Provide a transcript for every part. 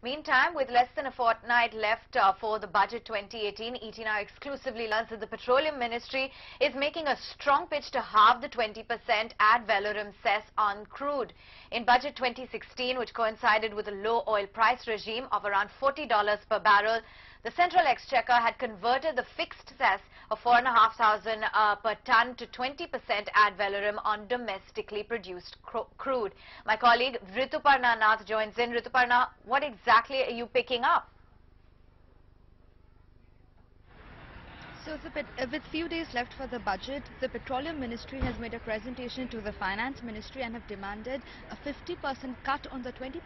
Meantime, with less than a fortnight left for the budget 2018, ET Now exclusively learns that the Petroleum Ministry is making a strong pitch to halve the 20% ad valorem cess on crude. In budget 2016, which coincided with a low oil price regime of around $40 per barrel, the Central Exchequer had converted the fixed cess of 4,500 per ton to 20% ad valorem on domestically produced crude. My colleague Rituparna Nath joins in. Rituparna, what exactly are you picking up? So with few days left for the budget, the Petroleum Ministry has made a presentation to the Finance Ministry and have demanded a 50% cut on the 20%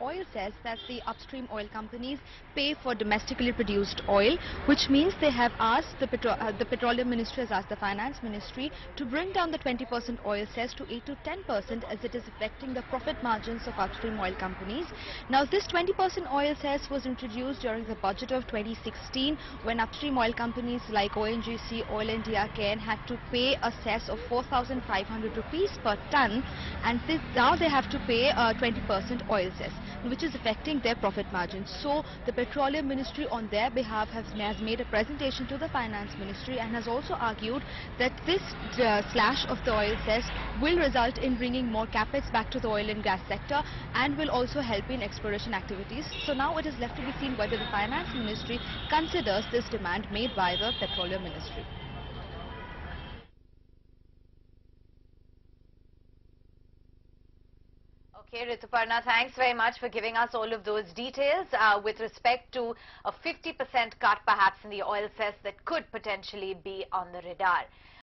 oil cess that the upstream oil companies pay for domestically produced oil, which means they have asked the Petroleum Ministry has asked the Finance Ministry to bring down the 20% oil cess to 8 to 10% as it is affecting the profit margins of upstream oil companies. Now, this 20% oil cess was introduced during the budget of 2016 when upstream oil companies like ONGC, Oil India, CAN had to pay a cess of 4,500 rupees per ton, and now they have to pay 20% oil cess, which is affecting their profit margins. So the Petroleum Ministry on their behalf has made a presentation to the Finance Ministry and has also argued that this slash of the oil cess will result in bringing more capex back to the oil and gas sector and will also help in exploration activities. So now it is left to be seen whether the Finance Ministry considers this demand made by the Petroleum Ministry. Okay, Rituparna, thanks very much for giving us all of those details with respect to a 50% cut perhaps in the oil cess that could potentially be on the radar.